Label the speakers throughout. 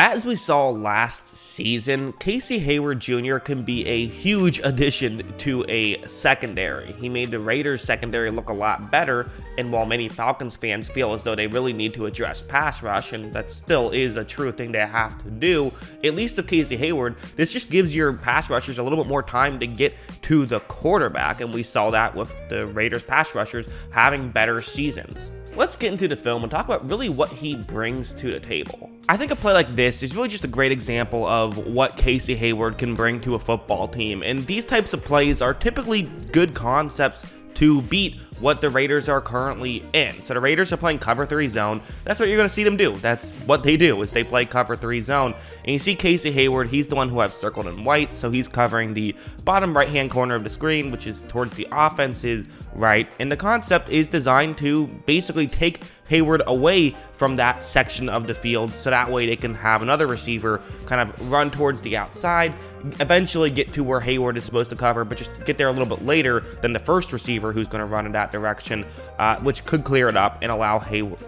Speaker 1: As we saw last season, Casey Hayward Jr. can be a huge addition to a secondary. He made the Raiders secondary look a lot better, and while many Falcons fans feel as though they really need to address pass rush, and that still is a true thing they have to do, at least with Casey Hayward, this just gives your pass rushers a little bit more time to get to the quarterback, and we saw that with the Raiders pass rushers having better seasons. Let's get into the film and talk about really what he brings to the table. I think a play like this is really just a great example of what Casey Hayward can bring to a football team, and these types of plays are typically good concepts to beat what the Raiders are currently in. So the Raiders are playing cover 3 zone. That's what you're going to see them do. That's what they do, is they play cover 3 zone. And you see Casey Hayward, he's the one who I've circled in white, so he's covering the bottom right-hand corner of the screen, which is towards the offense's right. And the concept is designed to basically take Hayward away from that section of the field, so that way they can have another receiver kind of run towards the outside, eventually get to where Hayward is supposed to cover, but just get there a little bit later than the first receiver who's going to run in that direction, which could clear it up and allow Hayward,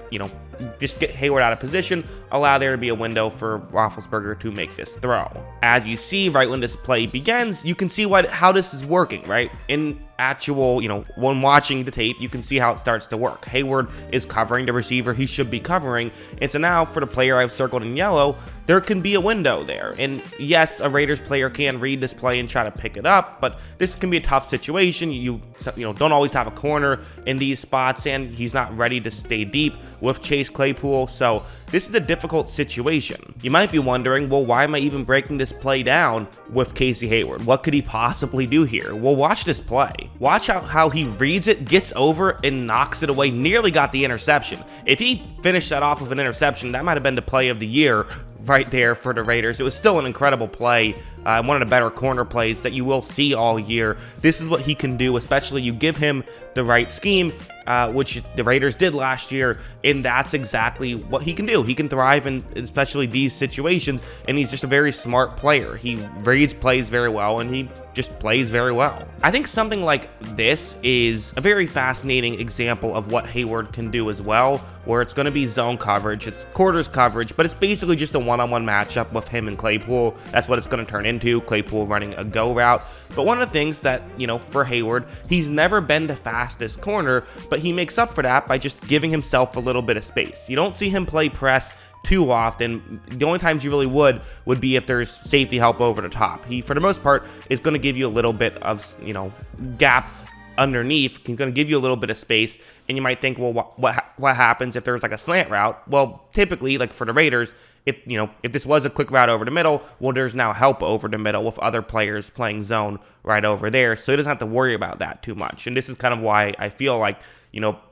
Speaker 1: just get Hayward out of position, allow there to be a window for Roethlisberger to make this throw. As you see right when this play begins, you can see how this is working, right? In actual, when watching the tape, you can see how it starts to work. Hayward is covering the receiver he should be covering, and so now for the player I've circled in yellow, there can be a window there. And yes, a Raiders player can read this play and try to pick it up, but this can be a tough situation. You don't always have a corner in these spots, and he's not ready to stay deep with Chase Claypool, so this is a difficult situation. You might be wondering, well, why am I even breaking this play down with Casey Hayward? What could he possibly do here? Well, watch this play. Watch how he reads it, gets over, and knocks it away. Nearly got the interception. If he finished that off with an interception, that might have been the play of the year right there for the Raiders. It was still an incredible play, one of the better corner plays that you will see all year. This is what he can do, especially you give him the right scheme, which the Raiders did last year, and that's exactly what he can do. He can thrive in especially these situations, and he's just a very smart player. He reads plays very well, and he just plays very well. I think something like this is a very fascinating example of what Hayward can do as well, where it's going to be zone coverage, it's quarters coverage, but it's basically just a one-on-one matchup with him and Claypool. That's what it's going to turn into, Claypool running a go route. But one of the things that, for Hayward, he's never been the fastest corner, but he makes up for that by just giving himself a little bit of space. You don't see him play press too often. The only times you really would be if there's safety help over the top. He, for the most part, is going to give you a little bit of, gap underneath. He's going to give you a little bit of space, and you might think, well, what happens if there's like a slant route? Well, typically, like for the Raiders, if this was a quick route over the middle, well, there's now help over the middle with other players playing zone right over there, so he doesn't have to worry about that too much. And this is kind of why I feel like,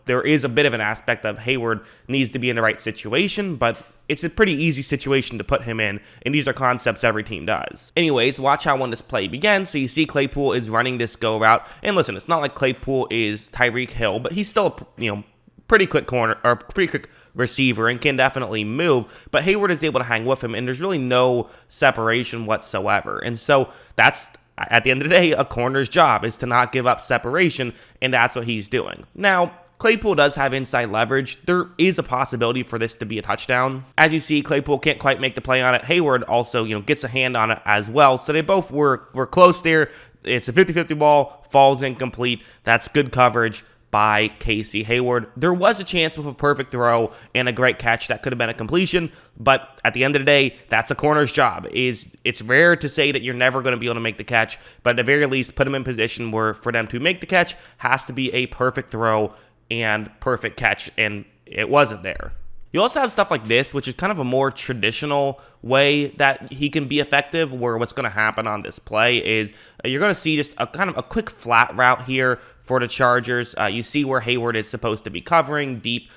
Speaker 1: there is a bit of an aspect of Hayward needs to be in the right situation, but it's a pretty easy situation to put him in, and these are concepts every team does. Anyways, watch how when this play begins. So you see Claypool is running this go route, and listen, it's not like Claypool is Tyreek Hill, but he's still a, pretty quick corner, or pretty quick receiver, and can definitely move, but Hayward is able to hang with him, and there's really no separation whatsoever. And so that's, at the end of the day, a corner's job is to not give up separation, and that's what he's doing. Now, Claypool does have inside leverage. There is a possibility for this to be a touchdown. As you see, Claypool can't quite make the play on it. Hayward also, gets a hand on it as well. So they both were close there. It's a 50-50 ball, falls incomplete. That's good coverage by Casey Hayward. There was a chance with a perfect throw and a great catch that could have been a completion, but at the end of the day, that's a corner's job. It's rare to say that you're never going to be able to make the catch, but at the very least, put them in position where for them to make the catch has to be a perfect throw and perfect catch, and it wasn't there. You also have stuff like this, which is kind of a more traditional way that he can be effective, where what's going to happen on this play is you're going to see just a kind of a quick flat route here for the Chargers. You see where Hayward is supposed to be covering deep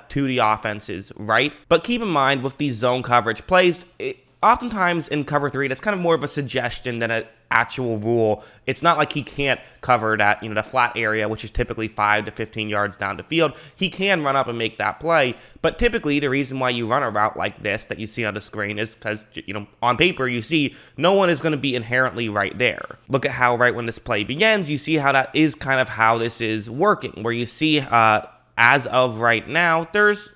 Speaker 1: to the offense's right. But keep in mind, with these zone coverage plays, oftentimes in cover 3, that's kind of more of a suggestion than an actual rule. It's not like he can't cover that, the flat area, which is typically 5 to 15 yards down the field. He can run up and make that play, but typically the reason why you run a route like this that you see on the screen is because, on paper you see no one is going to be inherently right there. Look at how right when this play begins, you see how that is kind of how this is working, where you see as of right now, there's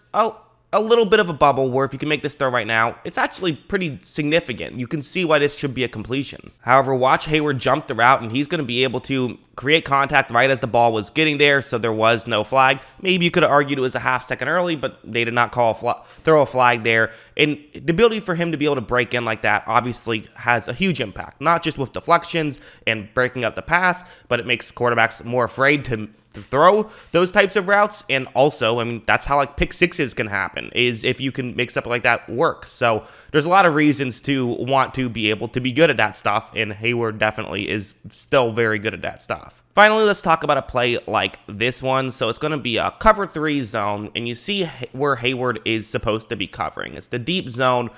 Speaker 1: a little bit of a bubble where if you can make this throw right now, it's actually pretty significant. You can see why this should be a completion. However, watch Hayward jump the route, and he's going to be able to create contact right as the ball was getting there, so there was no flag. Maybe you could have argued it was a half second early, but they did not throw a flag there. And the ability for him to be able to break in like that obviously has a huge impact, not just with deflections and breaking up the pass, but it makes quarterbacks more afraid to throw those types of routes. And also, I mean, that's how like pick sixes can happen, is if you can make something like that work. So there's a lot of reasons to want to be able to be good at that stuff, and Hayward definitely is still very good at that stuff. Finally, let's talk about a play like this one. So it's going to be a cover 3 zone, and you see where Hayward is supposed to be covering. It's the deep zone,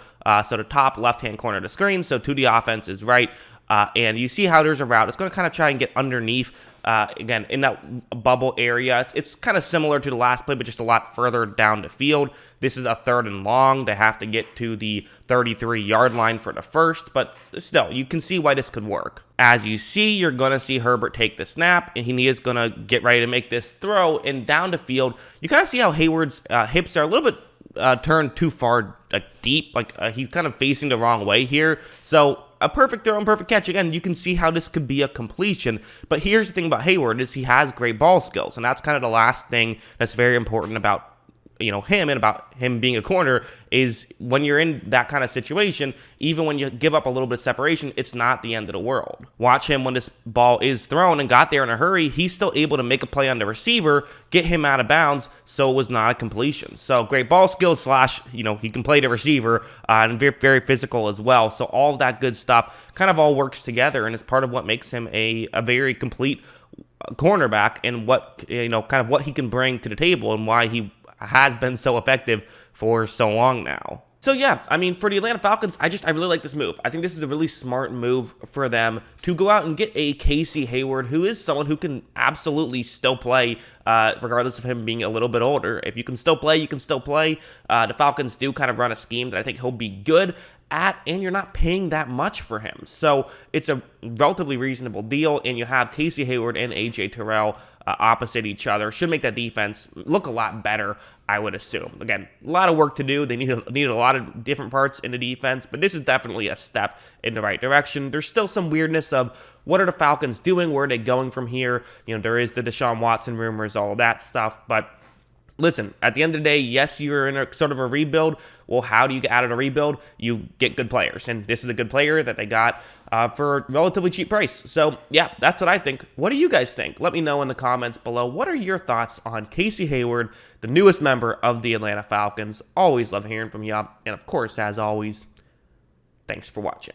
Speaker 1: so the top left-hand corner of the screen, so to the offense is right. And you see how there's a route. It's going to kind of try and get underneath, again, in that bubble area. It's kind of similar to the last play, but just a lot further down the field. This is a 3rd and long. They have to get to the 33-yard line for the first, but still, you can see why this could work. As you see, you're going to see Herbert take the snap, and he is going to get ready to make this throw, and down the field, you kind of see how Hayward's hips are a little bit turned too far deep. He's kind of facing the wrong way here, so a perfect throw and perfect catch. Again, you can see how this could be a completion. But here's the thing about Hayward is he has great ball skills, and that's kind of the last thing that's very important about him and about him being a corner is when you're in that kind of situation, even when you give up a little bit of separation, it's not the end of the world. Watch him when this ball is thrown and got there in a hurry, he's still able to make a play on the receiver, get him out of bounds, so it was not a completion. So great ball skills / he can play the receiver and very, very physical as well. So all of that good stuff kind of all works together, and it's part of what makes him a very complete cornerback, and what kind of what he can bring to the table and why he has been so effective for so long now. So yeah, I mean, for the Atlanta Falcons, I really like this move. I think this is a really smart move for them to go out and get a Casey Hayward, who is someone who can absolutely still play, regardless of him being a little bit older. If you can still play, you can still play. The Falcons do kind of run a scheme that I think he'll be good at, and you're not paying that much for him. So it's a relatively reasonable deal, and you have Casey Hayward and A.J. Terrell opposite each other. Should make that defense look a lot better, I would assume. Again, a lot of work to do. They need a lot of different parts in the defense, but this is definitely a step in the right direction. There's still some weirdness of what are the Falcons doing? Where are they going from here? There is the Deshaun Watson rumors, all of that stuff, but listen, at the end of the day, yes, you're in a sort of a rebuild. Well, how do you get out of a rebuild? You get good players, and this is a good player that they got for a relatively cheap price. So, yeah, that's what I think. What do you guys think? Let me know in the comments below. What are your thoughts on Casey Hayward, the newest member of the Atlanta Falcons? Always love hearing from you. And, of course, as always, thanks for watching.